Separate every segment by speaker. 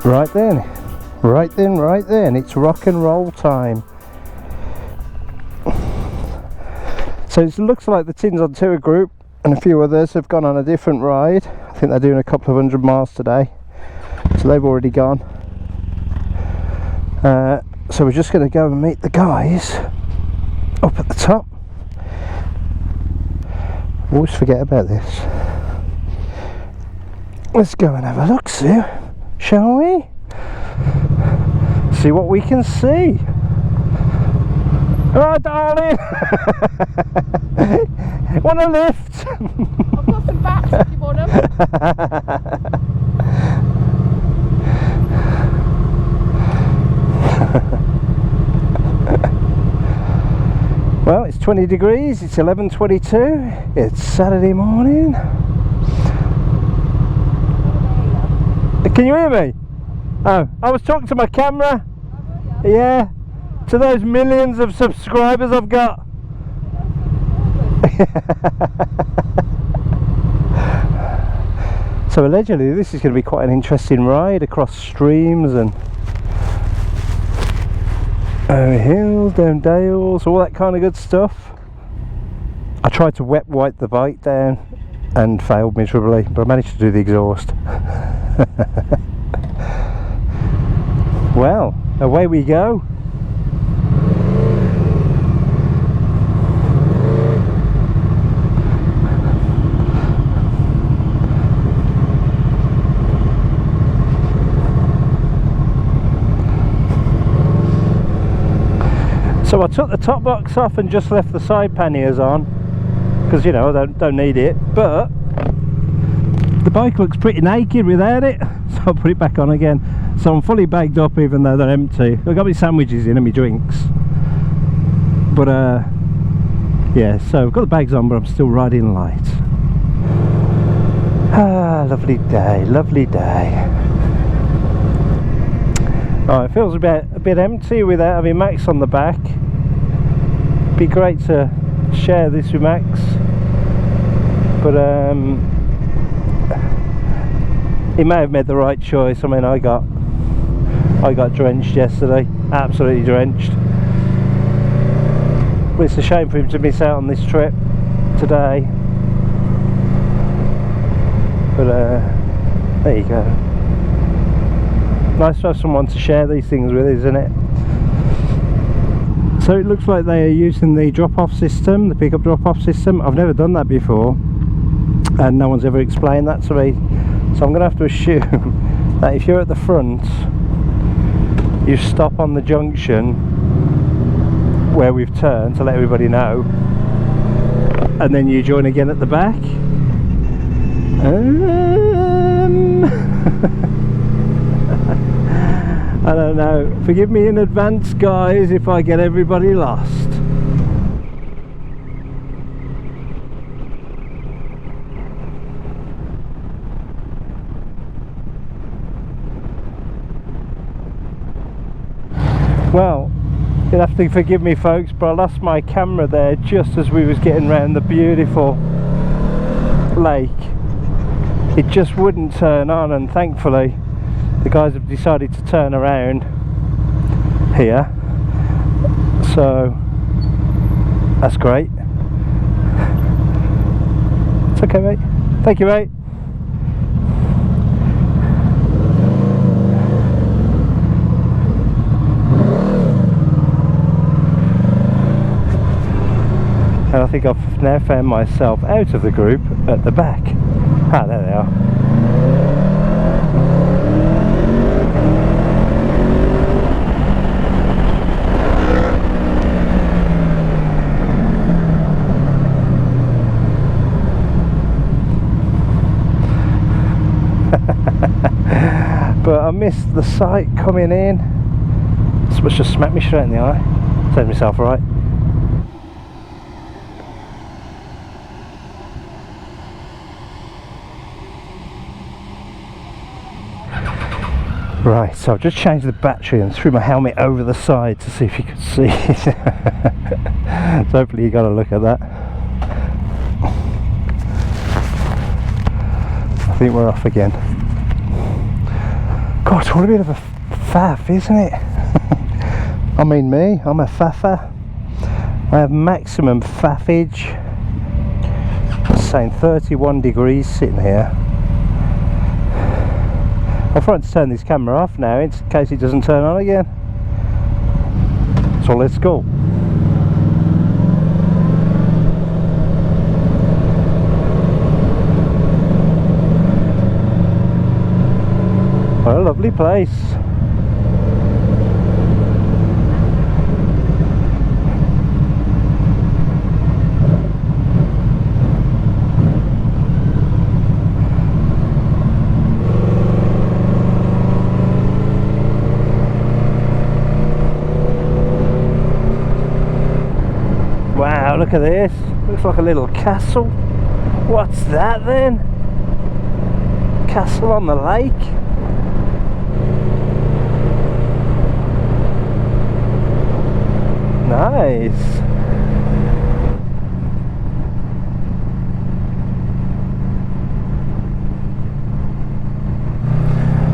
Speaker 1: Right then, it's rock and roll time. So it looks like the Tins on Tour group and a few others have gone on a different ride. I think they're doing a couple of 100 miles today, so they've already gone. So we're just going to go and meet the guys up at the top. Always forget about this. Let's go and have a look, Sue, shall we? See what we can see. Oh, darling! Want a lift?
Speaker 2: I've got some bats if you want them.
Speaker 1: Well, it's 20 degrees, it's 11:22, it's Saturday morning. Can you hear me? Oh, I was talking to my camera. Yeah, to those millions of subscribers I've got. So allegedly this is going to be quite an interesting ride across streams and over hills, down dales, all that kind of good stuff. I tried to wet wipe the bike down and failed miserably, but I managed to do the exhaust. Well, away we go. So I took the top box off and just left the side panniers on because, you know, I don't need it, but the bike looks pretty naked without it, so I'll put it back on again. So I'm fully bagged up even though they're empty. I've got my sandwiches in and my drinks, but yeah, so I've got the bags on but I'm still riding light. Ah, lovely day, lovely day. Oh, it feels a bit empty without having Max on the back. Be great to share this with Max, but he may have made the right choice. I mean, I got drenched yesterday, absolutely drenched. But it's a shame for him to miss out on this trip today. But there you go. Nice to have someone to share these things with, isn't it? So it looks like they are using the drop-off system, the pickup drop-off system. I've never done that before, and no one's ever explained that to me. So I'm going to have to assume that if you're at the front, you stop on the junction where we've turned to let everybody know, and then you join again at the back. I don't know. Forgive me in advance, guys, if I get everybody lost. Well, you'll have to forgive me, folks, but I lost my camera there just as we was getting round the beautiful lake. It just wouldn't turn on, and thankfully the guys have decided to turn around here, so that's great. It's okay, mate. Thank you, mate. And I think I've now found myself out of the group at the back. Ah, there they are. But I missed the sight coming in. Someone just smacked me straight in the eye. Saved myself right. Right, so I've just changed the battery and threw my helmet over the side to see if you could see it. So hopefully you got a look at that. I think we're off again. God, what a bit of a faff, isn't it? I mean me, I'm a faffer. I have maximum faffage. I'm saying 31 degrees sitting here. I'm trying to turn this camera off now in case it doesn't turn on again. So let's go. What a lovely place. Wow, look at this. Looks like a little castle. What's that then? Castle on the lake? Nice.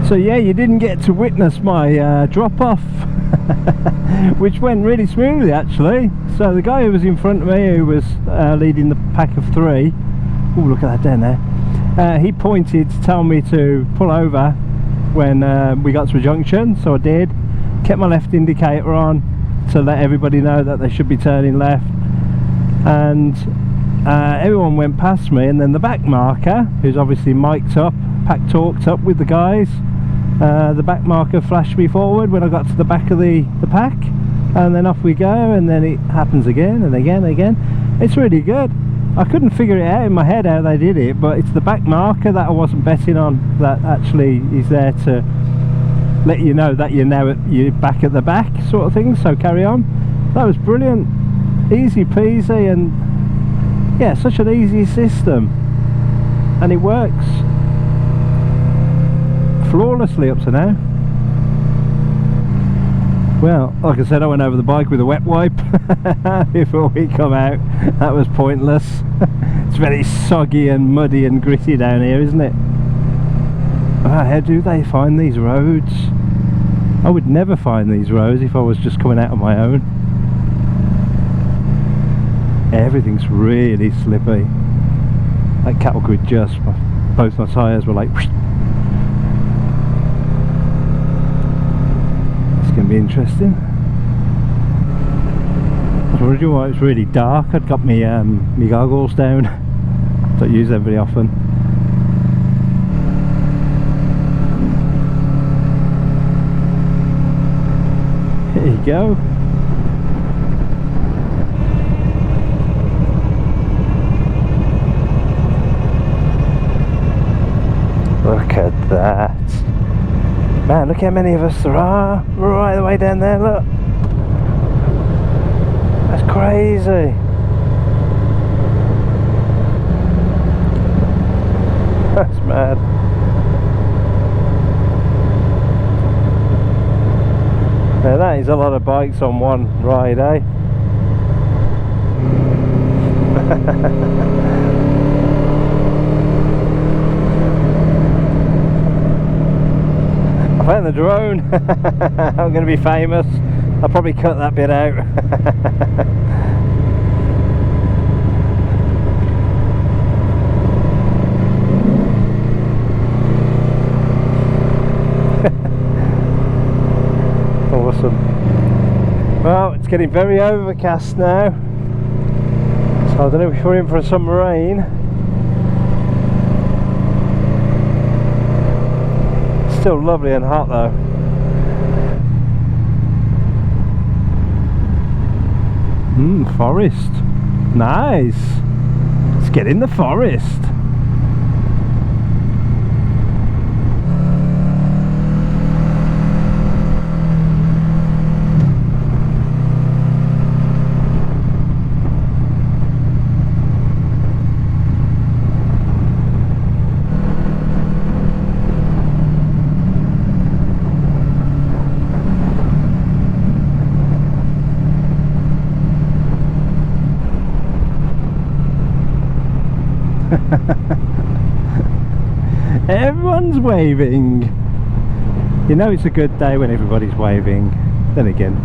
Speaker 1: So yeah, you didn't get to witness my drop-off, which went really smoothly actually. So the guy who was in front of me, who was leading the pack of 3, oh look at that down there, he pointed to tell me to pull over when we got to a junction, so I did. Kept my left indicator on to let everybody know that they should be turning left, and everyone went past me, and then the back marker, who's obviously mic'd up, talked up with the guys, the back marker flashed me forward when I got to the back of the pack, and then off we go, and then it happens again and again and again. It's really good. I couldn't figure it out in my head how they did it, but it's the back marker that I wasn't betting on that actually is there to let you know that you're back at the back, sort of thing. So carry on. That was brilliant, easy peasy, and yeah, such an easy system, and it works flawlessly up to now. Well, like I said, I went over the bike with a wet wipe before we come out. That was pointless. It's very soggy and muddy and gritty down here, isn't it? How do they find these roads? I would never find these roads if I was just coming out on my own. Everything's really slippy. Like cattle could just, both my tyres were like whoosh. It's going to be interesting. I told you why it's really dark. I'd got me goggles down. Don't use them very often. There you go. Look at that. Man, look how many of us there are. Right the way down there, look. That's crazy. That's mad. Now that is a lot of bikes on one ride, eh? I found the drone. I'm going to be famous. I'll probably cut that bit out. Awesome. Well, it's getting very overcast now, so I don't know if we're in for some rain. Still lovely and hot though. Forest. Nice. Let's get in the forest. Everyone's waving. You know it's a good day when everybody's waving. Then again,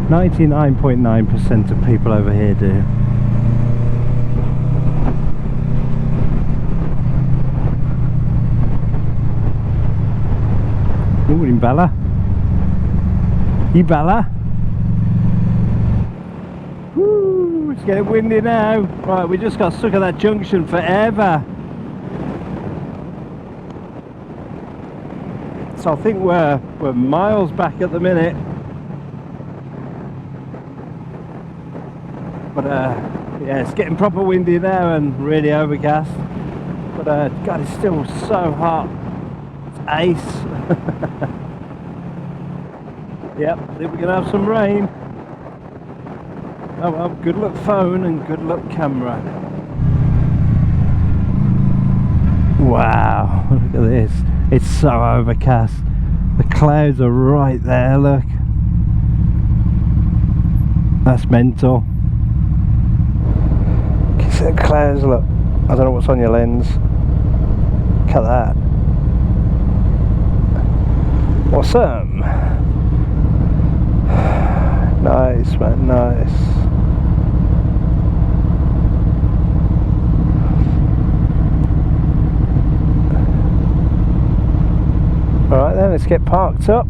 Speaker 1: 99.9% of people over here do. Morning, Bella. You Bella? Woo, it's getting windy now. Right, we just got stuck at that junction forever. So I think we're miles back at the minute. But yeah, it's getting proper windy now and really overcast. But God, it's still so hot. It's ace. Yep, I think we're gonna have some rain. Oh well, good luck phone and good luck camera. Wow, look at this. It's so overcast. The clouds are right there, look. That's mental. Can you see the clouds, look? I don't know what's on your lens. Look at that. Awesome. Nice, man, nice. Alright then, let's get parked up.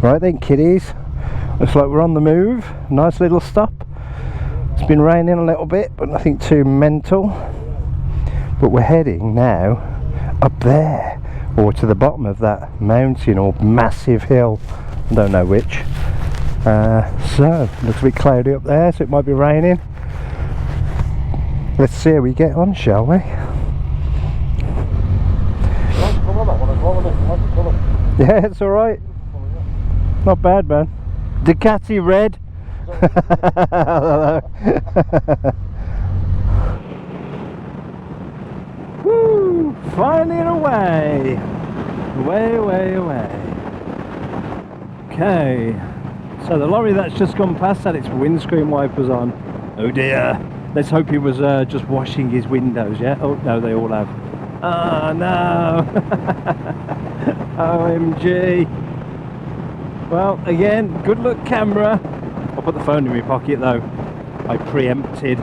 Speaker 1: Right then, kiddies, looks like we're on the move. Nice little stop. It's been raining a little bit, but nothing too mental. But we're heading now up there, or to the bottom of that mountain or massive hill. I don't know which. So, looks a bit cloudy up there, so it might be raining. Let's see how we get on, shall we? Yeah, it's alright. Not bad, man. Ducati red. Woo! Finally away. Away. Okay. So the lorry that's just gone past had its windscreen wipers on. Oh dear. Let's hope he was just washing his windows, yeah? Oh no, they all have. Oh no. OMG. Well, again, good luck camera. I'll put the phone in my pocket though. I preempted.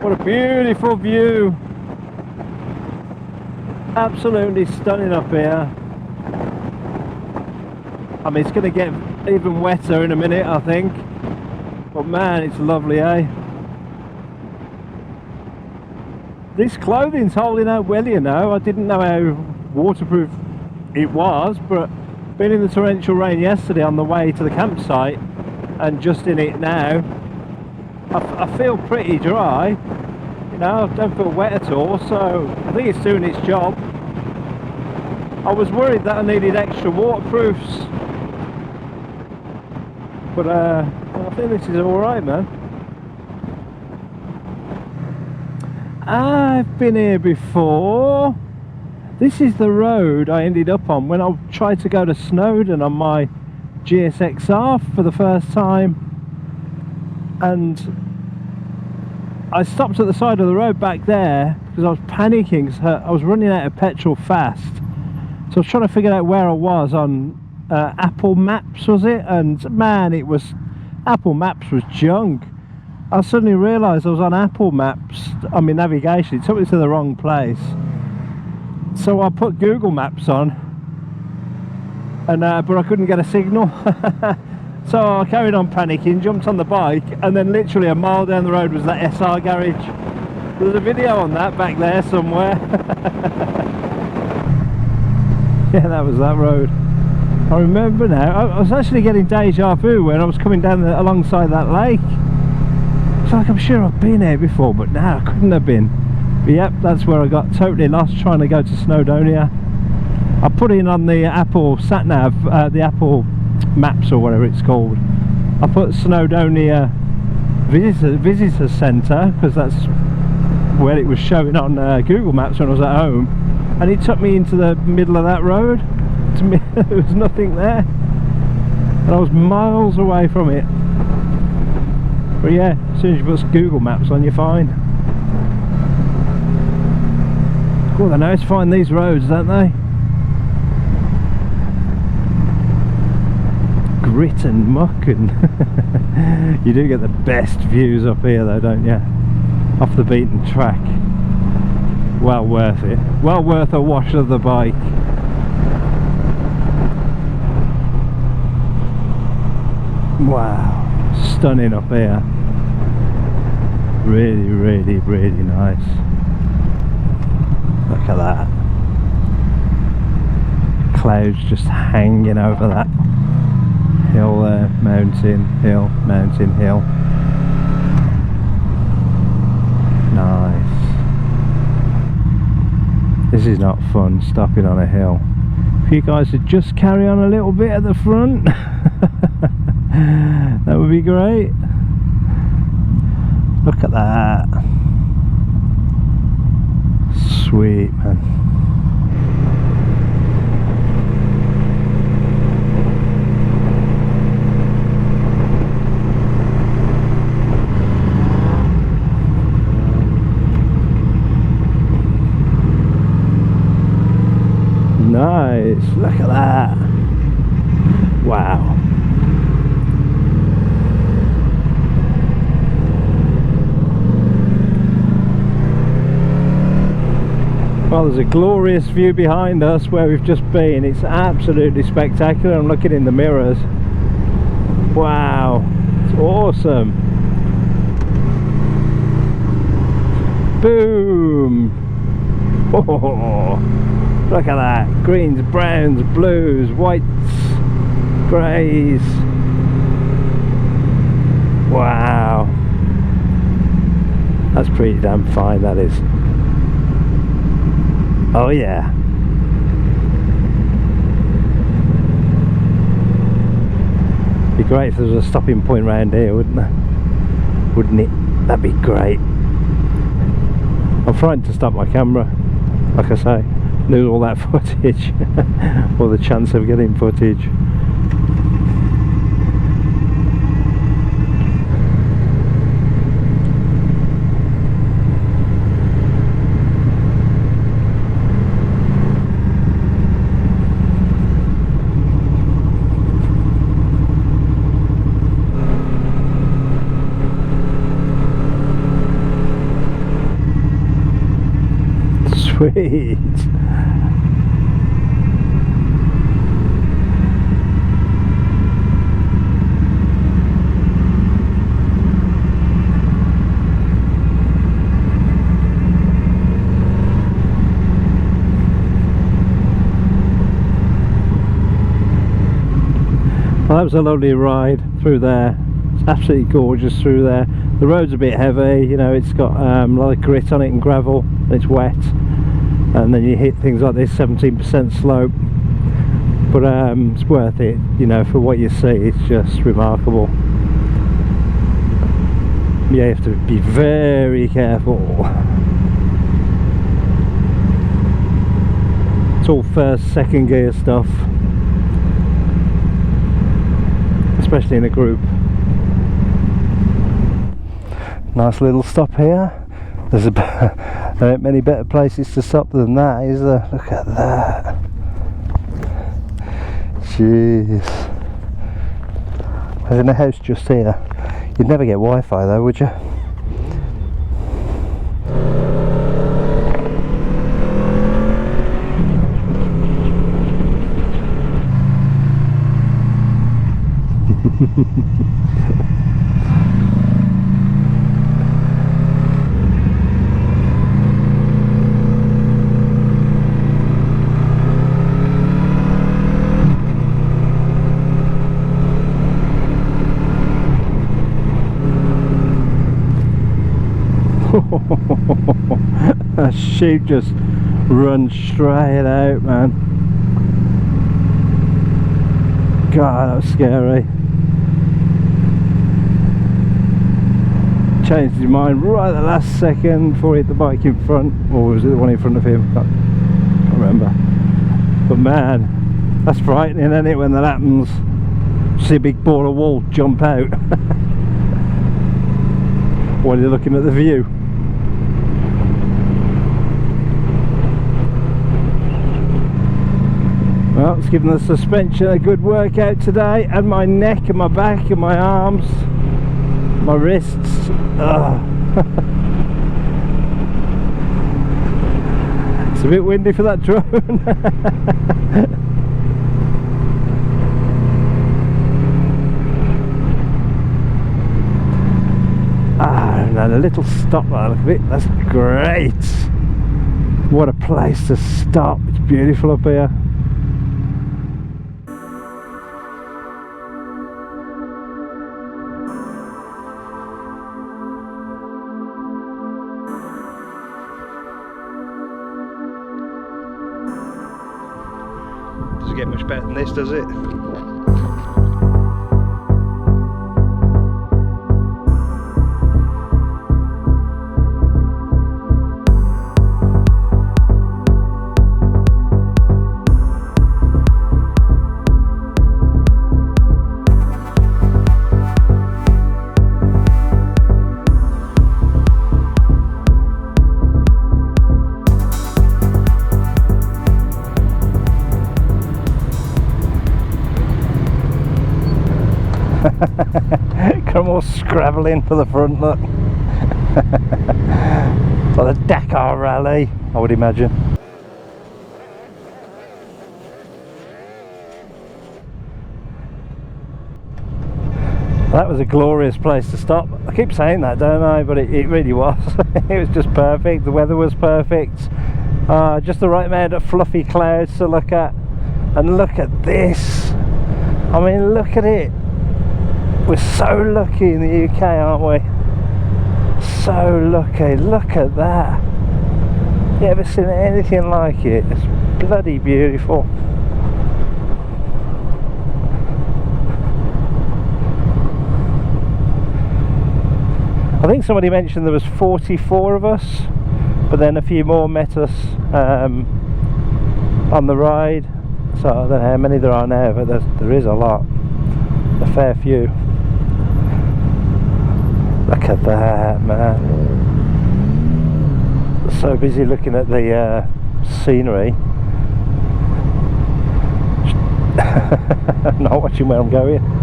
Speaker 1: What a beautiful view. Absolutely stunning up here. I mean, it's going to get even wetter in a minute, I think. But man, it's lovely, eh? This clothing's holding out well, you know. I didn't know how waterproof it was, but being in the torrential rain yesterday on the way to the campsite and just in it now, I feel pretty dry. You know, I don't feel wet at all, so I think it's doing its job. I was worried that I needed extra waterproofs. But I think this is alright, man. I've been here before. This is the road I ended up on when I tried to go to Snowdon on my GSXR for the first time. And I stopped at the side of the road back there because I was panicking because I was running out of petrol fast. So I was trying to figure out where I was on Apple Maps, was it? And man, it was, Apple Maps was junk. I suddenly realised I was on Apple Maps on my navigation. It took me to the wrong place. So I put Google Maps on, and but I couldn't get a signal. So I carried on panicking, jumped on the bike, and then literally a mile down the road was that SR garage. There's a video on that back there somewhere. Yeah, that was that road. I remember now. I was actually getting deja vu when I was coming down alongside that lake. It's like, I'm sure I've been here before, but no, I couldn't have been. But yep, that's where I got totally lost trying to go to Snowdonia. I put in on the Apple sat nav, the Apple Maps or whatever it's called. I put Snowdonia Visitor Centre because that's where it was showing on Google Maps when I was at home, and it took me into the middle of that road. To me, there was nothing there, and I was miles away from it. But yeah, as soon as you put Google Maps on, you're fine. Oh, they know how to find these roads, don't they? Grit and muck, and you do get the best views up here though, don't you? Off the beaten track. Well worth it. Well worth a wash of the bike. Wow, stunning up here. Really, really, really nice. Look at that. Clouds just hanging over that hill there. Mountain, hill, mountain, hill. Nice. This is not fun, stopping on a hill. If you guys would just carry on a little bit at the front, that would be great. Look at that. Sweet, man. Nice, look at that. Wow. Well, there's a glorious view behind us where we've just been. It's absolutely spectacular. I'm looking in the mirrors. Wow, it's awesome. Boom. Oh, look at that. Greens, browns, blues, whites, greys. Wow. That's pretty damn fine, that is. Oh yeah. Be great if there was a stopping point round here, wouldn't there? Wouldn't it? That'd be great. I'm frightened to stop my camera. Like I say, lose all that footage or the chance of getting footage. Sweet. Well, that was a lovely ride through there. It's absolutely gorgeous through there. The road's a bit heavy, you know, it's got a lot of grit on it and gravel, it's wet, and then you hit things like this 17% slope, but it's worth it, you know, for what you see. It's just remarkable. Yeah, you have to be very careful. It's all first, second gear stuff, especially in a group. Nice little stop here. There's there ain't many better places to stop than that, is there? Look at that. Jeez. There's a house just here. You'd never get Wi-Fi though, would you? That sheep just runs straight out, man. God, that was scary. Changed his mind right at the last second before he hit the bike in front, or was it the one in front of him? Can't remember. But man, that's frightening, isn't it, when that happens? See a big ball of wool jump out while you're looking at the view. Well, it's given the suspension a good workout today, and my neck and my back and my arms, my wrists. It's a bit windy for that drone. And a little stop there, look at it. That's great. What a place to stop. It's beautiful up here. Doesn't get much better than this, does it? Come all scrabbling for the front, look. It's like the Dakar rally, I would imagine. That was a glorious place to stop. I keep saying that, don't I? But it really was. It was just perfect. The weather was perfect. Just the right amount of fluffy clouds to look at. And look at this. I mean, look at it. We're so lucky in the UK, aren't we? So lucky. Look at that. You ever seen anything like it? It's bloody beautiful. I think somebody mentioned there was 44 of us, but then a few more met us on the ride. So I don't know how many there are now, but there is a lot. A fair few. Look at that, man. So busy looking at the scenery. Not watching where I'm going.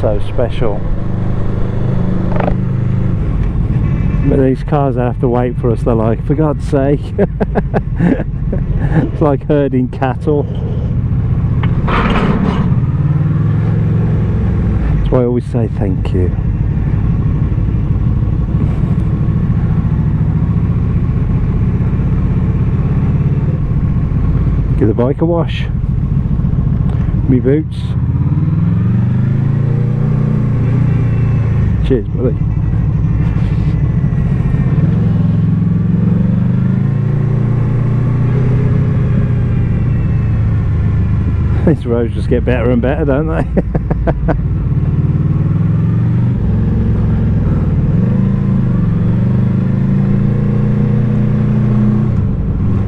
Speaker 1: So special. But these cars that have to wait for us, they're like, for God's sake. It's like herding cattle. That's why I always say thank you. Give the bike a wash. Me boots. Cheers, buddy. These roads just get better and better, don't they?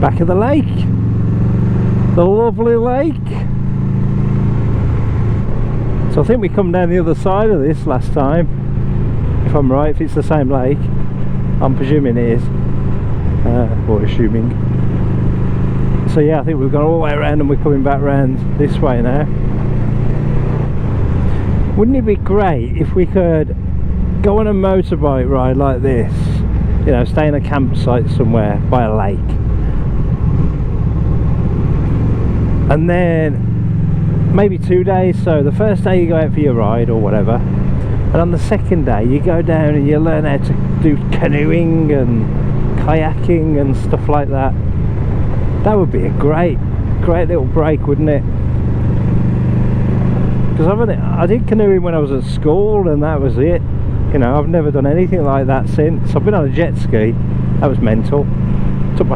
Speaker 1: Back of the lake. The lovely lake. So I think we come down the other side of this last time. If I'm right, if it's the same lake, I'm presuming it is, or assuming. So yeah, I think we've gone all the way around and we're coming back round this way now. Wouldn't it be great if we could go on a motorbike ride like this, you know, stay in a campsite somewhere by a lake, and then maybe 2 days, so the first day you go out for your ride or whatever, and on the second day you go down and you learn how to do canoeing and kayaking and stuff like that. That would be a great great little break, wouldn't it? Because I did canoeing when I was at school, and that was it. You know, I've never done anything like that since. I've been on a jet ski. That was mental. Took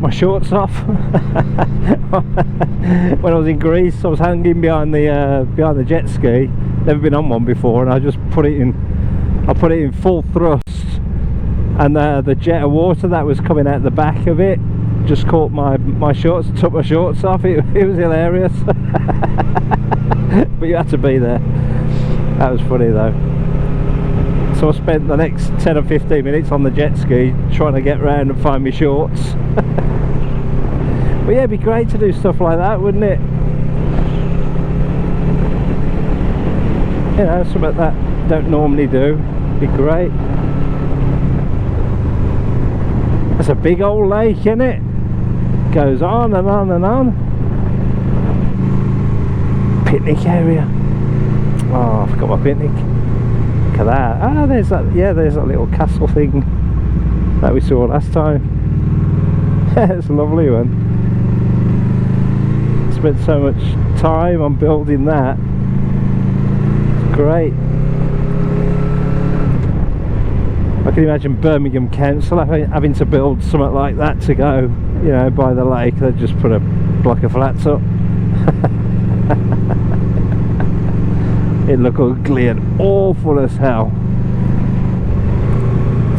Speaker 1: my shorts off when I was in Greece. I was hanging behind the jet ski. Never been on one before, and I just put it in. I put it in full thrust, and the jet of water that was coming out the back of it just caught my shorts. Took my shorts off. It was hilarious. But you had to be there. That was funny though. So I spent the next 10 or 15 minutes on the jet ski trying to get round and find my shorts. But yeah, it'd be great to do stuff like that, wouldn't it? You know, something that I don't normally do. It'd be great. That's a big old lake, isn't it? Goes on and on and on. Picnic area. Oh, I forgot my picnic. Look at that. Ah, there's that. Yeah, there's that little castle thing that we saw last time. It's a lovely one. Spent so much time on building that. It's great. I can imagine Birmingham Council having to build something like that to go, you know, by the lake. They'd just put a block of flats up. It'd look ugly and awful as hell.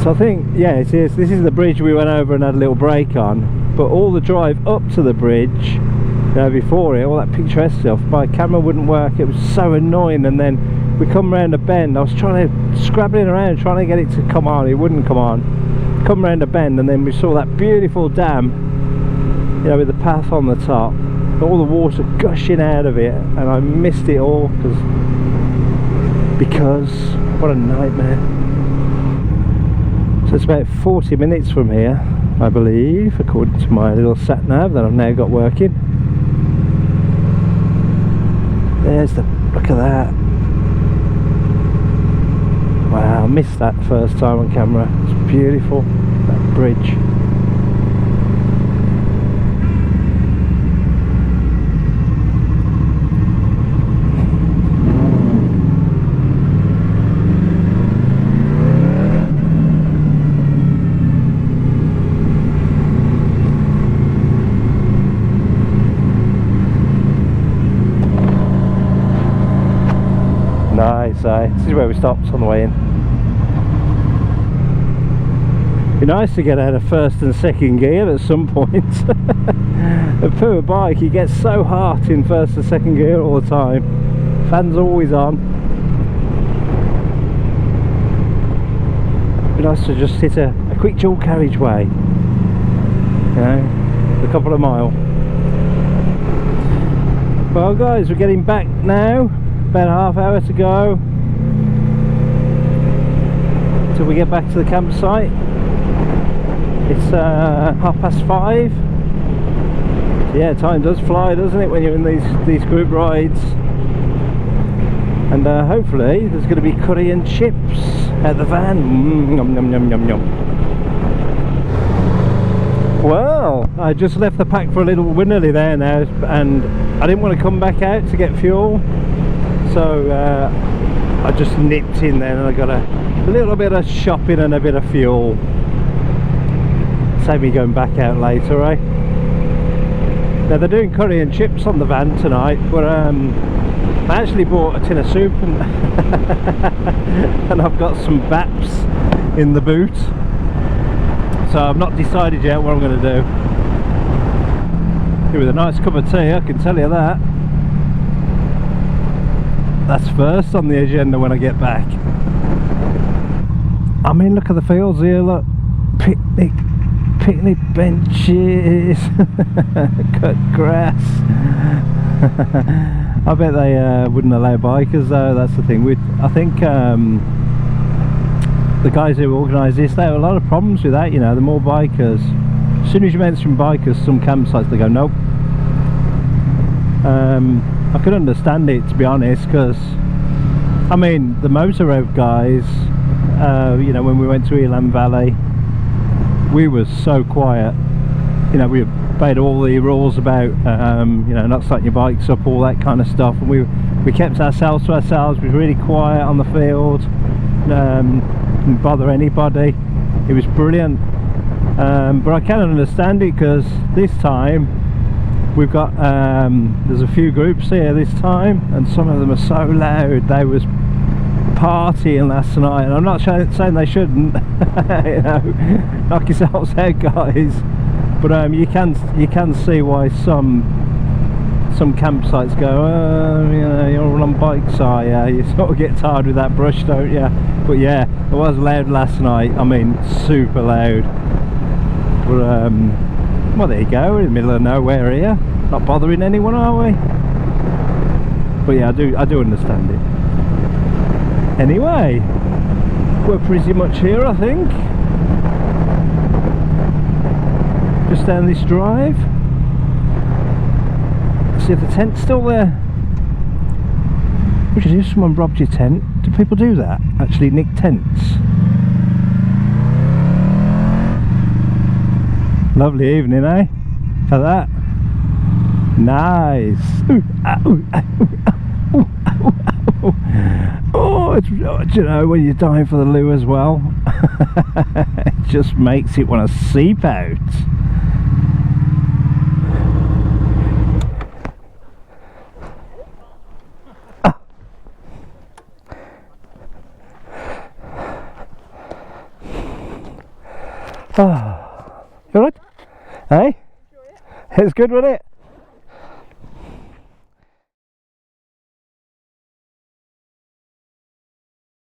Speaker 1: So I think, yeah, it is. This is the bridge we went over and had a little break on. But all the drive up to the bridge, you know, before it, all that picturesque stuff, my camera wouldn't work. It was so annoying. And then we come round a bend. I was scrabbling around trying to get it to come on. It wouldn't come on. Come round a bend, and then we saw that beautiful dam, you know, with the path on the top. All the water gushing out of it, and I missed it all because what a nightmare. So it's about 40 minutes from here, I believe, according to my little sat nav that I've now got working. There's the, look at that. Wow, I missed that first time on camera. It's beautiful, that bridge. Nice, eh? This is where we stopped on the way in. Be nice to get out of first and second gear at some point. A poor bike, you get so hot in first and second gear all the time. Fans always on. Be nice to just hit a quick dual carriageway, you know, a couple of miles. Well guys, we're getting back now. About a half hour to go till we get back to the campsite. It's 5:30. So yeah, time does fly, doesn't it, when you're in these group rides? And hopefully there's going to be curry and chips at the van. Yum, yum, yum, yum, yum. Well, I just left the pack for a little. We're nearly there now, and I didn't want to come back out to get fuel. So I just nipped in there and I got a little bit of shopping and a bit of fuel. Save me going back out later, eh? Now they're doing curry and chips on the van tonight, but I actually bought a tin of soup and, and I've got some baps in the boot. So I've not decided yet what I'm going to do. With a nice cup of tea, I can tell you that. That's first on the agenda when I get back. I mean, look at the fields here, look. Picnic benches. Cut grass. I bet they wouldn't allow bikers though, that's the thing. I think the guys who organised this, there were a lot of problems with that, you know, the more bikers. As soon as you mention bikers, some campsites, they go, nope. I could understand it, to be honest, because I mean the Motourev guys, you know, when we went to Elan Valley, we were so quiet, you know, we were obeyed all the rules about you know, not starting your bikes up, all that kind of stuff, and we kept ourselves to ourselves. We were really quiet on the field, didn't bother anybody. It was brilliant. But I can understand it, because this time we've got there's a few groups here this time, and some of them are so loud. They was partying last night, and I'm not saying they shouldn't. You know, knock yourselves out, guys. But you can see why some campsites go, you know, you're all on bikes, are you? You sort of get tired with that brush, don't you? But yeah, it was loud last night. I mean, super loud. But well, there you go. We're in the middle of nowhere here, not bothering anyone, are we? But yeah, I do understand it. Anyway, we're pretty much here, I think. Just down this drive. See if the tent's still there. Which is, if someone robbed your tent, do people do that? Actually nick tents? Lovely evening, eh? Look at that. Nice. Oh, it's, do you know, when you're dying for the loo as well, it just makes it want to seep out. Oh. You alright? Hey? It's good, wasn't it?